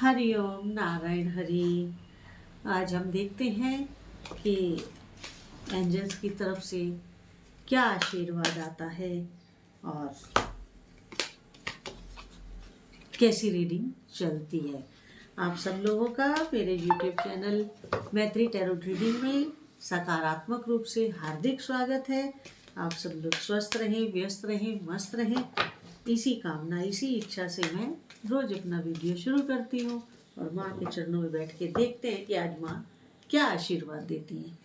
हरिओम नारायण हरि। आज हम देखते हैं कि एंजल्स की तरफ से क्या आशीर्वाद आता है और कैसी रीडिंग चलती है। आप सब लोगों का मेरे YouTube चैनल मैत्री टैरो रीडिंग में सकारात्मक रूप से हार्दिक स्वागत है। आप सब लोग स्वस्थ रहें, व्यस्त रहें, मस्त रहें, इसी कामना, इसी इच्छा से मैं रोज अपना वीडियो शुरू करती हूँ और माँ के चरणों में बैठ के देखते हैं कि आज माँ क्या आशीर्वाद देती हैं।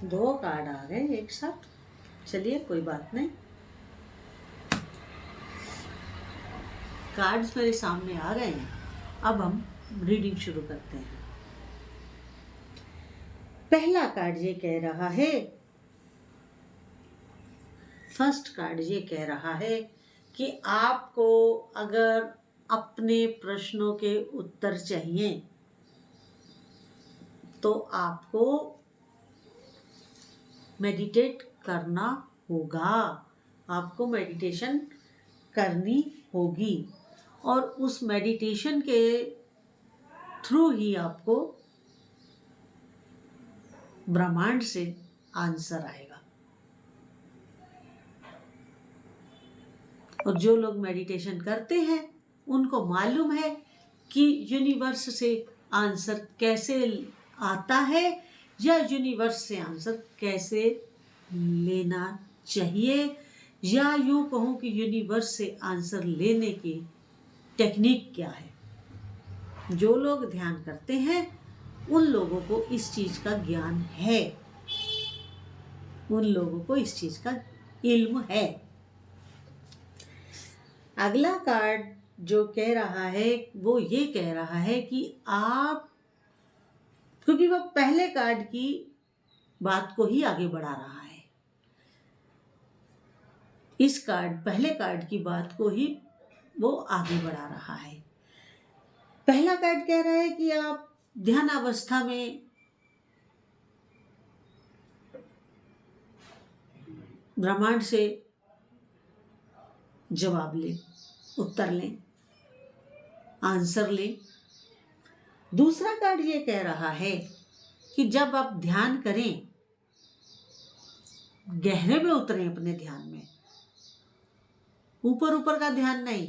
दो कार्ड आ गए एक साथ। चलिए, कोई बात नहीं, कार्ड्स मेरे सामने आ गए हैं। अब हम रीडिंग शुरू करते हैं। पहला कार्ड ये कह रहा है, फर्स्ट कार्ड ये कह रहा है कि आपको अगर अपने प्रश्नों के उत्तर चाहिए तो आपको मेडिटेट करना होगा, आपको मेडिटेशन करनी होगी और उस मेडिटेशन के थ्रू ही आपको ब्रह्मांड से आंसर आएगा। और जो लोग मेडिटेशन करते हैं उनको मालूम है कि यूनिवर्स से आंसर कैसे आता है या यूनिवर्स से आंसर कैसे लेना चाहिए, या यूँ कहूँ कि यूनिवर्स से आंसर लेने की टेक्निक क्या है। जो लोग ध्यान करते हैं उन लोगों को इस चीज़ का ज्ञान है, उन लोगों को इस चीज़ का इल्म है। अगला कार्ड जो कह रहा है वो ये कह रहा है कि आप, क्योंकि वो पहले कार्ड की बात को ही आगे बढ़ा रहा है, इस कार्ड पहले कार्ड की बात को ही वो आगे बढ़ा रहा है। पहला कार्ड कह रहा है कि आप ध्यान अवस्था में ब्रह्मांड से जवाब लें, उत्तर लें, आंसर लें। दूसरा कार्ड ये कह रहा है कि जब आप ध्यान करें, गहरे में उतरें अपने ध्यान में, ऊपर ऊपर का ध्यान नहीं,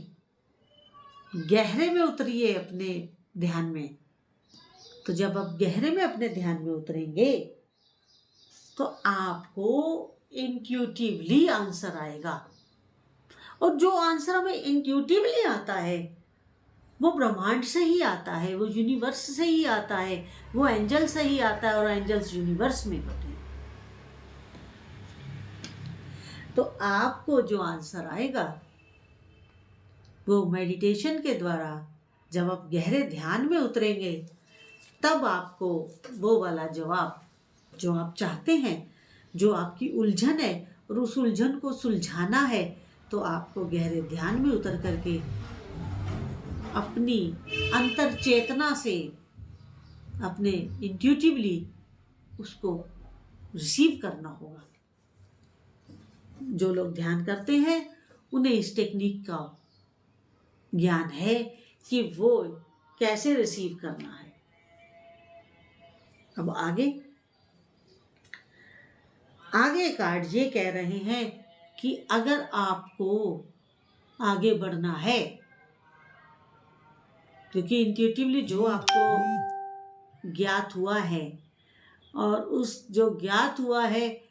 गहरे में उतरिए अपने ध्यान में। तो जब आप गहरे में अपने ध्यान में उतरेंगे तो आपको इंट्यूटिवली आंसर आएगा, और जो आंसर हमें इंट्यूटिवली आता है वो ब्रह्मांड से ही आता है, वो यूनिवर्स से ही आता है, वो एंजल से ही आता है, और एंजल्स यूनिवर्स में होते हैं। तो आपको जो आंसर आएगा वो मेडिटेशन के द्वारा, जब आप गहरे ध्यान में उतरेंगे तब आपको वो वाला जवाब जो आप चाहते हैं, जो आपकी उलझन है और उस उलझन को सुलझाना है, तो आपको गहरे ध्यान में उतर करके अपनी अंतर चेतना से, अपने इंट्यूटिवली उसको रिसीव करना होगा। जो लोग ध्यान करते हैं उन्हें इस टेक्निक का ज्ञान है कि वो कैसे रिसीव करना है। अब आगे कार्ड ये कह रहे हैं कि अगर आपको आगे बढ़ना है, क्योंकि इंट्यूटिवली जो आपको ज्ञात हुआ है और उस जो ज्ञात हुआ है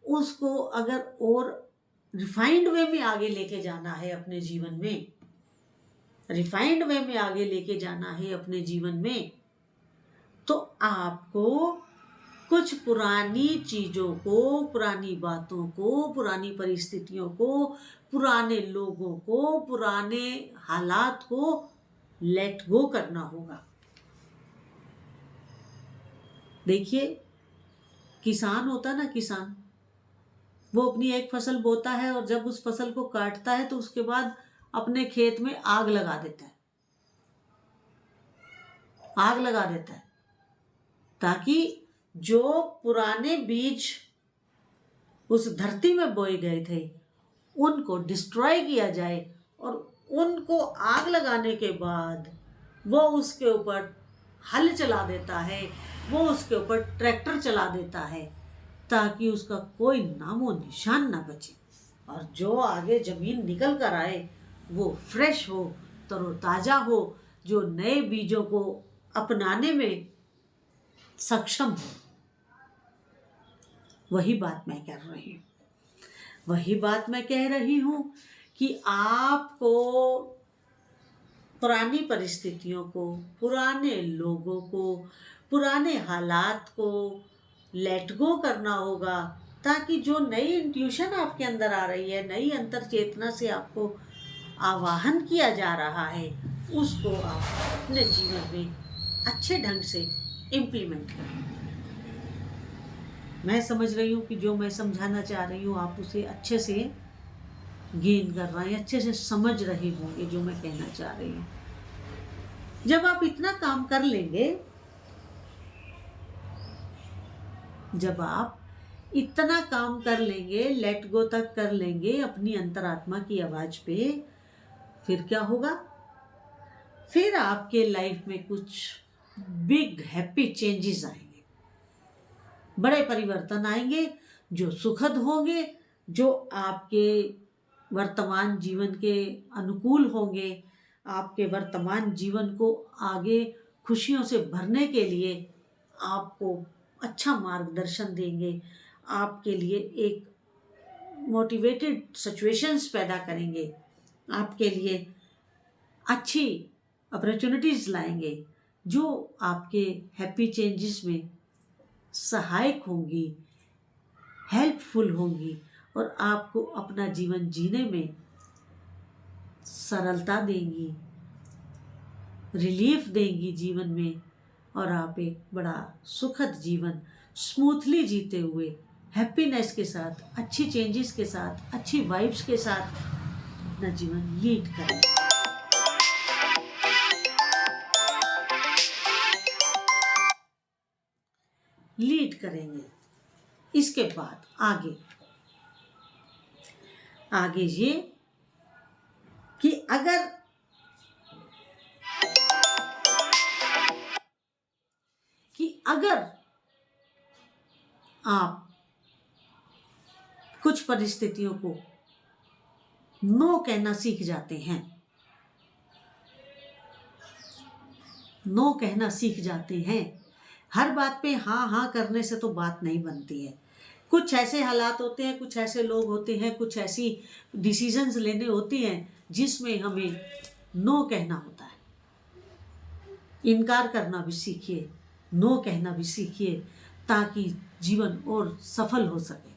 उसको अगर और रिफाइंड वे में आगे लेके जाना है अपने जीवन में, रिफाइंड वे में आगे लेके जाना है अपने जीवन में, तो आपको कुछ पुरानी चीज़ों को, पुरानी बातों को, पुरानी परिस्थितियों को, पुराने लोगों को, पुराने हालात को लेट गो करना होगा। देखिए, किसान होता ना, किसान वो अपनी एक फसल बोता है और जब उस फसल को काटता है तो उसके बाद अपने खेत में आग लगा देता है, आग लगा देता है, ताकि जो पुराने बीज उस धरती में बोए गए थे उनको डिस्ट्रॉय किया जाए, और उनको आग लगाने के बाद वो उसके ऊपर हल चला देता है, वो उसके ऊपर ट्रैक्टर चला देता है, ताकि उसका कोई नामो निशान ना बचे, और जो आगे ज़मीन निकल कर आए वो फ्रेश हो, तरोताज़ा हो, जो नए बीजों को अपनाने में सक्षम हो। वही बात मैं कर रही हूँ, वही बात मैं कह रही हूँ कि आपको पुरानी परिस्थितियों को, पुराने लोगों को, पुराने हालात को लेट गो करना होगा, ताकि जो नई इंट्यूशन आपके अंदर आ रही है, नई अंतर चेतना से आपको आवाहन किया जा रहा है, उसको आप अपने जीवन में अच्छे ढंग से इम्प्लीमेंट करें। मैं समझ रही हूँ कि जो मैं समझाना चाह रही हूँ आप उसे अच्छे से गेन कर रहे हैं, अच्छे से समझ रहे होंगे जो मैं कहना चाह रही हूँ। जब आप इतना काम कर लेंगे, जब आप इतना काम कर लेंगे, लेट गो तक कर लेंगे अपनी अंतरात्मा की आवाज़ पे, फिर क्या होगा? फिर आपके लाइफ में कुछ बिग हैप्पी चेंजेस आएंगे, बड़े परिवर्तन आएंगे जो सुखद होंगे, जो आपके वर्तमान जीवन के अनुकूल होंगे, आपके वर्तमान जीवन को आगे खुशियों से भरने के लिए आपको अच्छा मार्गदर्शन देंगे, आपके लिए एक मोटिवेटेड सिचुएशंस पैदा करेंगे, आपके लिए अच्छी अपॉर्चुनिटीज़ लाएंगे जो आपके हैप्पी चेंजेस में सहायक होंगी, हेल्पफुल होंगी, और आपको अपना जीवन जीने में सरलता देंगी, रिलीफ देंगी जीवन में, और आप एक बड़ा सुखद जीवन स्मूथली जीते हुए, हैप्पीनेस के साथ, अच्छी चेंजेस के साथ, अच्छी वाइब्स के साथ अपना जीवन लीड करें। लीड करेंगे। इसके बाद आगे ये कि अगर आप कुछ परिस्थितियों को नो कहना सीख जाते हैं, नो कहना सीख जाते हैं, हर बात पे हाँ हाँ करने से तो बात नहीं बनती है। कुछ ऐसे हालात होते हैं, कुछ ऐसे लोग होते हैं, कुछ ऐसी डिसीजंस लेने होती हैं जिसमें हमें नो कहना होता है। इनकार करना भी सीखिए, नो कहना भी सीखिए, ताकि जीवन और सफल हो सके।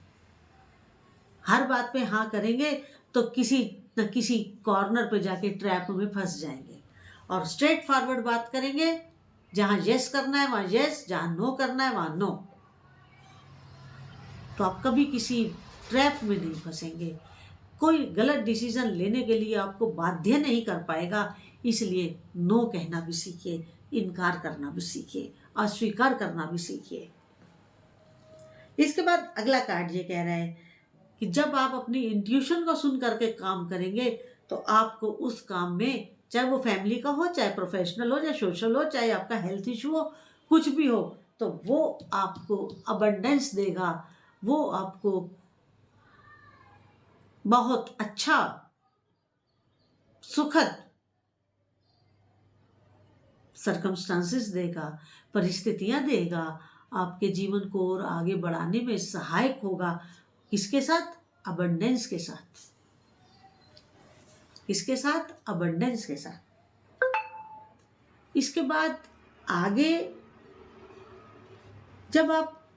हर बात पे हाँ करेंगे तो किसी न किसी कॉर्नर पे जाके ट्रैप में फंस जाएंगे, और स्ट्रेट फॉरवर्ड बात करेंगे, जहाँ यस करना है वहाँ यस, जहाँ नो करना है वहाँ नो, तो आप कभी किसी ट्रैप में नहीं फंसेंगे। कोई गलत डिसीजन लेने के लिए आपको बाध्य नहीं कर पाएगा। इसलिए नो कहना भी सीखिए, इनकार करना भी सीखिए, अस्वीकार करना भी सीखिए। इसके बाद अगला कार्ड ये कह रहा है कि जब आप अपनी इंट्यूशन को सुन करके काम करेंगे तो आपको उस काम में, चाहे वो फैमिली का हो, चाहे प्रोफेशनल हो, चाहे सोशल हो, चाहे आपका हेल्थ इशू हो, कुछ भी हो, तो वो आपको अबंडेंस देगा, वो आपको बहुत अच्छा सुखद सर्कमस्टांसेस देगा, परिस्थितियां देगा, आपके जीवन को और आगे बढ़ाने में सहायक होगा। किसके साथ? अबंडेंस के साथ। इसके साथ अबंडेंस के साथ। इसके बाद आगे जब आप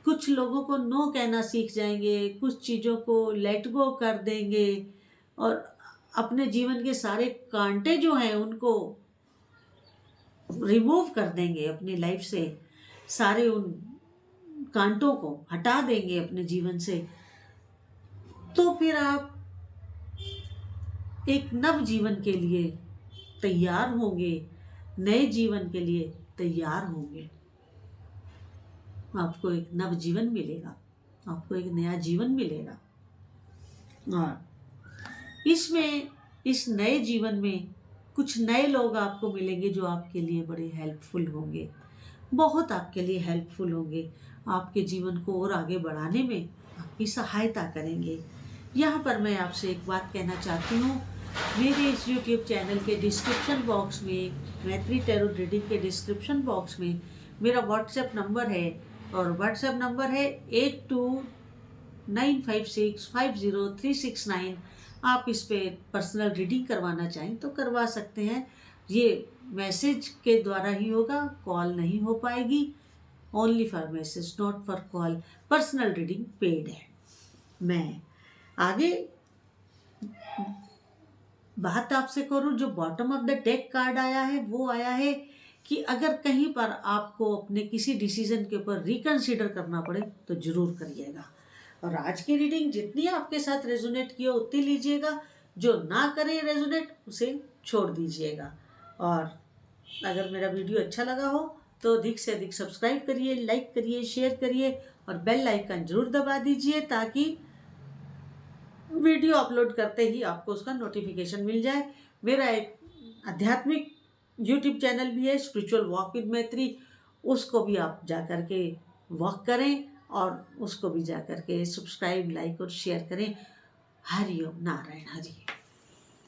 कुछ लोगों को नो कहना सीख जाएंगे, कुछ चीज़ों को लेट गो कर देंगे और अपने जीवन के सारे कांटे जो हैं उनको रिमूव कर देंगे अपनी लाइफ से, सारे उन कांटों को हटा देंगे अपने जीवन से, तो फिर आप एक नव जीवन के लिए तैयार होंगे, नए जीवन के लिए तैयार होंगे। आपको एक नव जीवन मिलेगा, आपको एक नया जीवन मिलेगा। और इसमें, इस नए जीवन में कुछ नए लोग आपको मिलेंगे जो आपके लिए बड़े हेल्पफुल होंगे, बहुत आपके लिए हेल्पफुल होंगे, आपके जीवन को और आगे बढ़ाने में आपकी सहायता करेंगे। यहाँ पर मैं आपसे एक बात कहना चाहती हूँ, मेरे इस YouTube चैनल के डिस्क्रिप्शन बॉक्स में, मैत्री टैरो रीडिंग के डिस्क्रिप्शन बॉक्स में मेरा व्हाट्सएप नंबर है, और व्हाट्सएप नंबर है 8295650369। आप इस पे पर्सनल रीडिंग करवाना चाहें तो करवा सकते हैं। ये मैसेज के द्वारा ही होगा, कॉल नहीं हो पाएगी। Only for message, not for call. Personal reading paid है। मैं आगे बात आपसे करूं, जो bottom of the deck card आया है वो आया है कि अगर कहीं पर आपको अपने किसी डिसीजन के ऊपर रिकंसिडर करना पड़े तो जरूर करिएगा। और आज की रीडिंग जितनी आपके साथ रेजोनेट की हो उतनी लीजिएगा, जो ना करे रेजोनेट उसे छोड़ दीजिएगा। और अगर मेरा वीडियो अच्छा लगा हो तो अधिक से अधिक सब्सक्राइब करिए, लाइक करिए, शेयर करिए और बेल आइकन जरूर दबा दीजिए ताकि वीडियो अपलोड करते ही आपको उसका नोटिफिकेशन मिल जाए। मेरा एक आध्यात्मिक YouTube चैनल भी है, स्पिरिचुअल वॉक विद मैत्री, उसको भी आप जा कर के वॉक करें और उसको भी जा कर के सब्सक्राइब, लाइक और शेयर करें। हरि ओम, नारायण हरि।